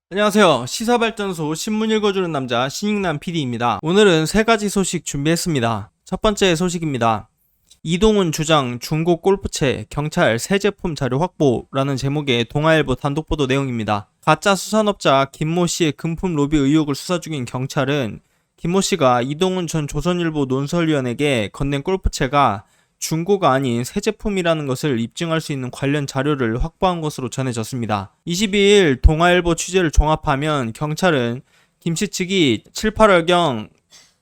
안녕하세요. 시사발전소 신문 읽어주는 남자 신익남 PD입니다. 오늘은 세 가지 소식 준비했습니다. 첫 번째 소식입니다. 이동훈 주장 중고 골프채 경찰 새 제품 자료 확보라는 제목의 동아일보 단독보도 내용입니다. 가짜 수산업자 김모 씨의 금품 로비 의혹을 수사 중인 경찰은 김모 씨가 이동훈 전 조선일보 논설위원에게 건넨 골프채가 중고가 아닌 새 제품이라는 것을 입증할 수 있는 관련 자료를 확보한 것으로 전해졌습니다. 22일 동아일보 취재를 종합하면 경찰은 김씨 측이 7, 8월경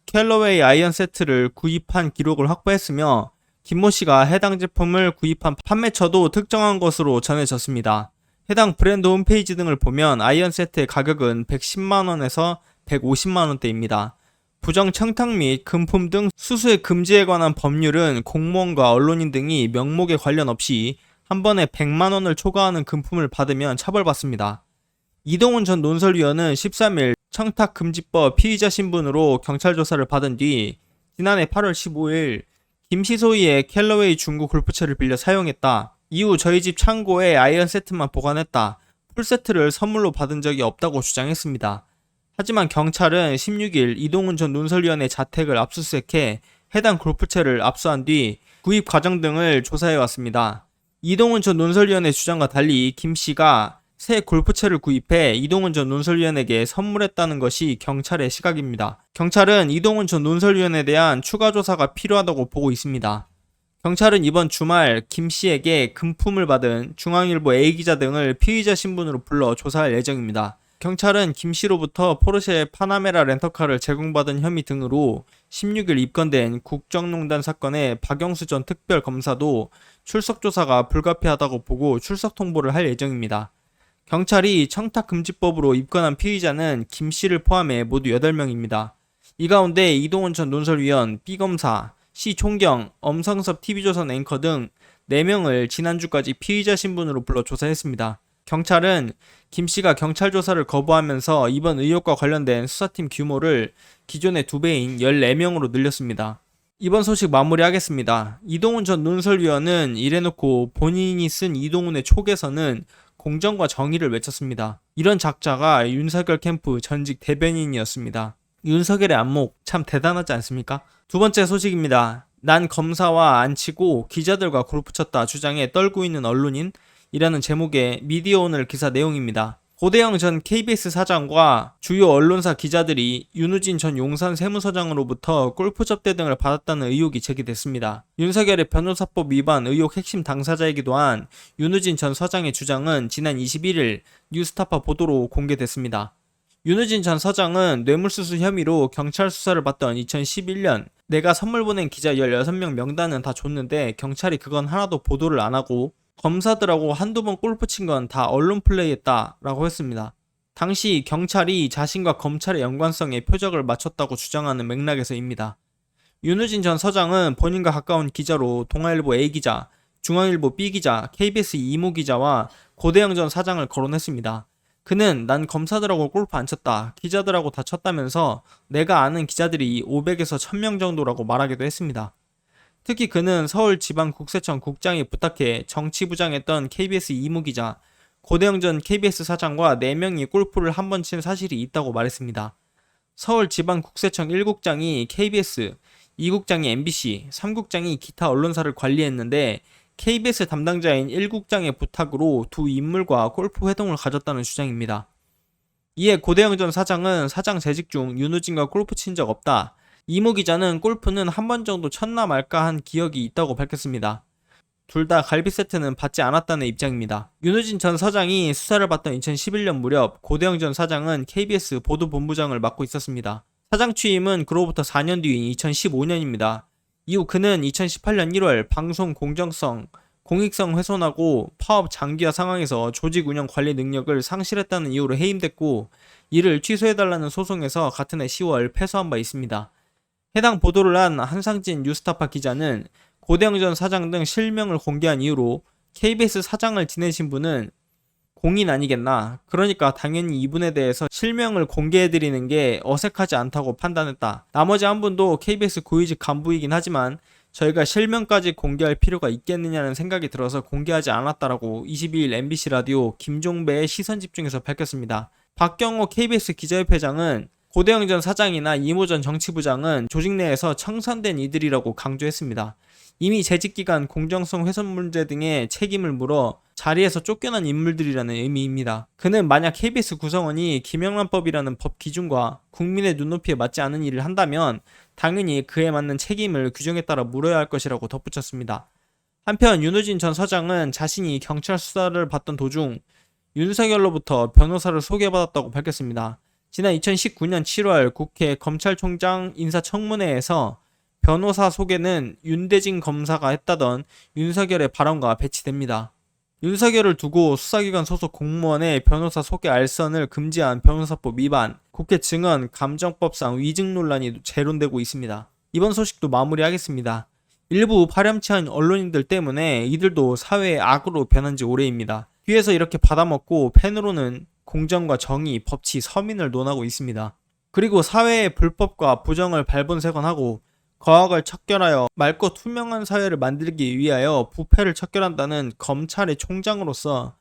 캘러웨이 아이언 세트를 구입한 기록을 확보했으며 김모 씨가 해당 제품을 구입한 판매처도 특정한 것으로 전해졌습니다. 해당 브랜드 홈페이지 등을 보면 아이언 세트의 가격은 110만원에서 150만원대입니다. 부정 청탁 및 금품 등 수수의 금지에 관한 법률은 공무원과 언론인 등이 명목에 관련 없이 한 번에 100만원을 초과하는 금품을 받으면 처벌받습니다. 이동훈 전 논설위원은 13일 청탁금지법 피의자 신분으로 경찰 조사를 받은 뒤 지난해 8월 15일 김씨 소유의 캘러웨이 중고 골프채를 빌려 사용했다. 이후 저희 집 창고에 아이언 세트만 보관했다. 풀세트를 선물로 받은 적이 없다고 주장했습니다. 하지만 경찰은 16일 이동훈 전 논설위원의 자택을 압수수색해 해당 골프채를 압수한 뒤 구입 과정 등을 조사해왔습니다. 이동훈 전 논설위원의 주장과 달리 김씨가 새 골프채를 구입해 이동훈 전 논설위원에게 선물했다는 것이 경찰의 시각입니다. 경찰은 이동훈 전 논설위원에 대한 추가 조사가 필요하다고 보고 있습니다. 경찰은 이번 주말 김씨에게 금품을 받은 중앙일보 A기자 등을 피의자 신분으로 불러 조사할 예정입니다. 경찰은 김씨로부터 포르쉐 파나메라 렌터카를 제공받은 혐의 등으로 16일 입건된 국정농단 사건의 박영수 전 특별검사도 출석 조사가 불가피하다고 보고 출석 통보를 할 예정입니다. 경찰이 청탁금지법으로 입건한 피의자는 김씨를 포함해 모두 8명입니다. 이 가운데 이동훈 전 논설위원, B검사, C총경, 엄성섭 TV조선 앵커 등 4명을 지난주까지 피의자 신분으로 불러 조사했습니다. 경찰은 김씨가 경찰 조사를 거부하면서 이번 의혹과 관련된 수사팀 규모를 기존의 2배인 14명으로 늘렸습니다. 이번 소식 마무리하겠습니다. 이동훈 전 논설위원은 이래놓고 본인이 쓴 이동훈의 촉에서는 공정과 정의를 외쳤습니다. 이런 작자가 윤석열 캠프 전직 대변인이었습니다. 윤석열의 안목 참 대단하지 않습니까? 두 번째 소식입니다. 난 검사와 안 치고 기자들과 골프 쳤다 주장에 떨고 있는 언론인 이라는 제목의 미디어오늘 기사 내용입니다. 고대영 전 KBS 사장과 주요 언론사 기자들이 윤우진 전 용산 세무서장으로부터 골프 접대 등을 받았다는 의혹이 제기됐습니다. 윤석열의 변호사법 위반 의혹 핵심 당사자이기도 한 윤우진 전 서장의 주장은 지난 21일 뉴스타파 보도로 공개됐습니다. 윤우진 전 서장은 뇌물수수 혐의로 경찰 수사를 받던 2011년 내가 선물 보낸 기자 16명 명단은 다 줬는데 경찰이 그건 하나도 보도를 안 하고 검사들하고 한두 번 골프 친 건 다 언론 플레이했다 라고 했습니다. 당시 경찰이 자신과 검찰의 연관성에 표적을 맞췄다고 주장하는 맥락에서입니다. 윤우진 전 서장은 본인과 가까운 기자로 동아일보 A기자, 중앙일보 B기자, KBS 이모 기자와 고대영 전 사장을 거론했습니다. 그는 난 검사들하고 골프 안 쳤다, 기자들하고 다 쳤다면서 내가 아는 기자들이 500에서 1000명 정도라고 말하기도 했습니다. 특히 그는 서울지방국세청 국장이 부탁해 정치부장했던 KBS 이무기자, 고대영 전 KBS 사장과 4명이 골프를 한 번 친 사실이 있다고 말했습니다. 서울지방국세청 1국장이 KBS, 2국장이 MBC, 3국장이 기타 언론사를 관리했는데 KBS 담당자인 1국장의 부탁으로 두 인물과 골프 회동을 가졌다는 주장입니다. 이에 고대영 전 사장은 사장 재직 중 윤우진과 골프 친 적 없다. 이모 기자는 골프는 한 번 정도 쳤나 말까 한 기억이 있다고 밝혔습니다. 둘 다 갈비 세트는 받지 않았다는 입장입니다. 윤우진 전 서장이 수사를 받던 2011년 무렵 고대영 전 사장은 KBS 보도본부장을 맡고 있었습니다. 사장 취임은 그로부터 4년 뒤인 2015년입니다. 이후 그는 2018년 1월 방송 공정성, 공익성 훼손하고 파업 장기화 상황에서 조직 운영 관리 능력을 상실했다는 이유로 해임됐고 이를 취소해달라는 소송에서 같은 해 10월 패소한 바 있습니다. 해당 보도를 한 한상진 뉴스타파 기자는 고대영 전 사장 등 실명을 공개한 이유로 KBS 사장을 지내신 분은 공인 아니겠나, 그러니까 당연히 이분에 대해서 실명을 공개해드리는 게 어색하지 않다고 판단했다. 나머지 한 분도 KBS 고위직 간부이긴 하지만 저희가 실명까지 공개할 필요가 있겠느냐는 생각이 들어서 공개하지 않았다라고 22일 MBC 라디오 김종배의 시선집중에서 밝혔습니다. 박경호 KBS 기자협회장은 고대영 전 사장이나 이모 전 정치부장은 조직 내에서 청산된 이들이라고 강조했습니다. 이미 재직기간 공정성 훼손 문제 등의 책임을 물어 자리에서 쫓겨난 인물들이라는 의미입니다. 그는 만약 KBS 구성원이 김영란법이라는 법 기준과 국민의 눈높이에 맞지 않은 일을 한다면 당연히 그에 맞는 책임을 규정에 따라 물어야 할 것이라고 덧붙였습니다. 한편 윤호진 전 서장은 자신이 경찰 수사를 받던 도중 윤석열로부터 변호사를 소개받았다고 밝혔습니다. 지난 2019년 7월 국회 검찰총장 인사청문회에서 변호사 소개는 윤대진 검사가 했다던 윤석열의 발언과 배치됩니다. 윤석열을 두고 수사기관 소속 공무원의 변호사 소개 알선을 금지한 변호사법 위반, 국회 증언 감정법상 위증 논란이 재론되고 있습니다. 이번 소식도 마무리하겠습니다. 일부 파렴치한 언론인들 때문에 이들도 사회의 악으로 변한 지 오래입니다. 뒤에서 이렇게 받아먹고 펜으로는 공정과 정의, 법치, 서민을 논하고 있습니다. 그리고 사회의 불법과 부정을 발본색원하고 거악을 척결하여 맑고 투명한 사회를 만들기 위하여 부패를 척결한다는 검찰의 총장으로서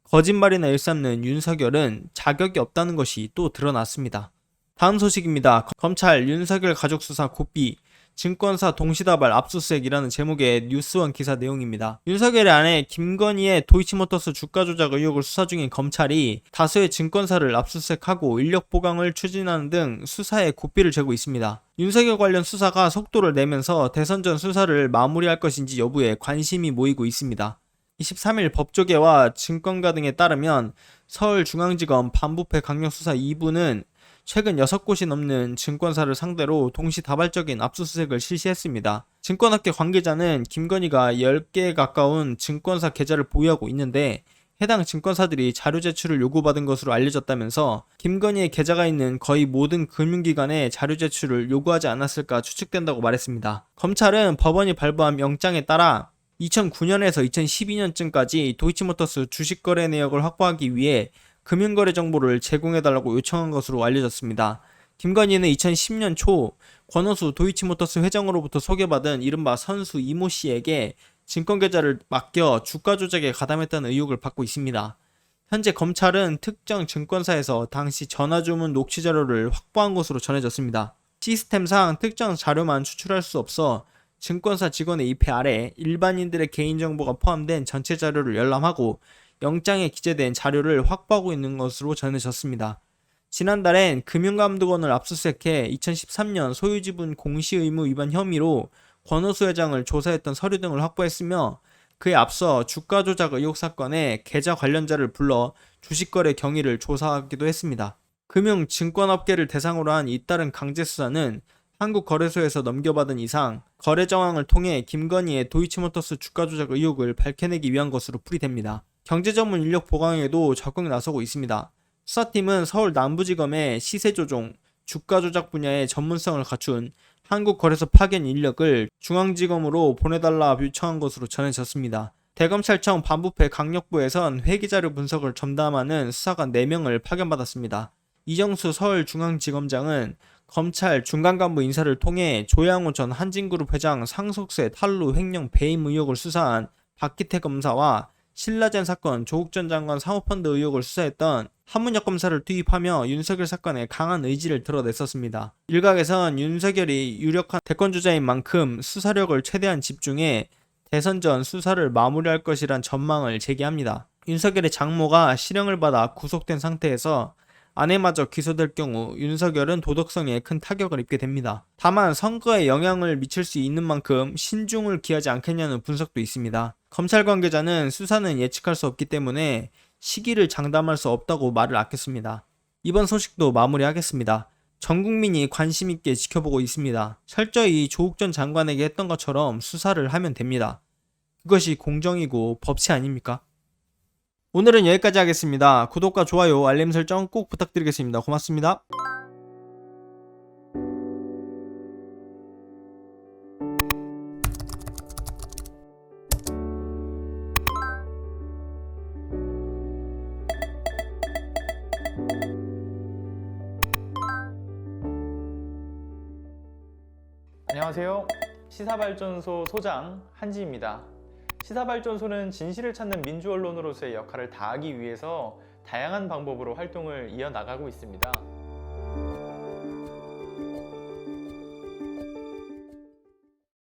거짓말이나 일삼는 윤석열은 자격이 없다는 것이 또 드러났습니다. 다음 소식입니다. 검찰 윤석열 가족 수사 고삐 증권사 동시다발 압수수색이라는 제목의 뉴스원 기사 내용입니다. 윤석열의 아내 김건희의 도이치모터스 주가 조작 의혹을 수사 중인 검찰이 다수의 증권사를 압수수색하고 인력 보강을 추진하는 등 수사에 고삐를 재고 있습니다. 윤석열 관련 수사가 속도를 내면서 대선 전 수사를 마무리할 것인지 여부에 관심이 모이고 있습니다. 23일 법조계와 증권가 등에 따르면 서울중앙지검 반부패 강력수사 2부는 최근 6곳이 넘는 증권사를 상대로 동시다발적인 압수수색을 실시했습니다. 증권업계 관계자는 김건희가 10개에 가까운 증권사 계좌를 보유하고 있는데 해당 증권사들이 자료 제출을 요구받은 것으로 알려졌다면서 김건희의 계좌가 있는 거의 모든 금융기관에 자료 제출을 요구하지 않았을까 추측된다고 말했습니다. 검찰은 법원이 발부한 영장에 따라 2009년에서 2012년쯤까지 도이치모터스 주식거래 내역을 확보하기 위해 금융거래 정보를 제공해달라고 요청한 것으로 알려졌습니다. 김건희는 2010년 초 권오수 도이치모터스 회장으로부터 소개받은 이른바 선수 이모 씨에게 증권계좌를 맡겨 주가 조작에 가담했다는 의혹을 받고 있습니다. 현재 검찰은 특정 증권사에서 당시 전화주문 녹취 자료를 확보한 것으로 전해졌습니다. 시스템상 특정 자료만 추출할 수 없어 증권사 직원의 입회 아래 일반인들의 개인정보가 포함된 전체 자료를 열람하고 영장에 기재된 자료를 확보하고 있는 것으로 전해졌습니다. 지난달엔 금융감독원을 압수수색해 2013년 소유지분 공시의무 위반 혐의로 권오수 회장을 조사했던 서류 등을 확보했으며 그에 앞서 주가 조작 의혹 사건에 계좌 관련자를 불러 주식거래 경위를 조사하기도 했습니다. 금융증권업계를 대상으로 한 잇따른 강제수사는 한국거래소에서 넘겨받은 이상 거래 정황을 통해 김건희의 도이치모터스 주가 조작 의혹을 밝혀내기 위한 것으로 풀이됩니다. 경제전문 인력 보강에도 적극 나서고 있습니다. 수사팀은 서울 남부지검의 시세조종, 주가 조작 분야의 전문성을 갖춘 한국거래소 파견 인력을 중앙지검으로 보내달라 요청한 것으로 전해졌습니다. 대검찰청 반부패 강력부에선 회계자료 분석을 전담하는 수사관 4명을 파견받았습니다. 이정수 서울중앙지검장은 검찰 중간간부 인사를 통해 조양호 전 한진그룹 회장 상속세 탈루 횡령 배임 의혹을 수사한 박기태 검사와 신라젠 사건 조국 전 장관 사모펀드 의혹을 수사했던 한문혁 검사를 투입하며 윤석열 사건에 강한 의지를 드러냈었습니다. 일각에선 윤석열이 유력한 대권주자인 만큼 수사력을 최대한 집중해 대선 전 수사를 마무리할 것이란 전망을 제기합니다. 윤석열의 장모가 실형을 받아 구속된 상태에서 아내마저 기소될 경우 윤석열은 도덕성에 큰 타격을 입게 됩니다. 다만 선거에 영향을 미칠 수 있는 만큼 신중을 기하지 않겠냐는 분석도 있습니다. 검찰 관계자는 수사는 예측할 수 없기 때문에 시기를 장담할 수 없다고 말을 아꼈습니다. 이번 소식도 마무리하겠습니다. 전 국민이 관심 있게 지켜보고 있습니다. 철저히 조국 전 장관에게 했던 것처럼 수사를 하면 됩니다. 그것이 공정이고 법치 아닙니까? 오늘은 여기까지 하겠습니다. 구독과 좋아요, 알림 설정 꼭 부탁드리겠습니다. 고맙습니다. 안녕하세요. 시사발전소 소장 한지입니다. 시사발전소는 진실을 찾는 민주언론으로서의 역할을 다하기 위해서 다양한 방법으로 활동을 이어나가고 있습니다.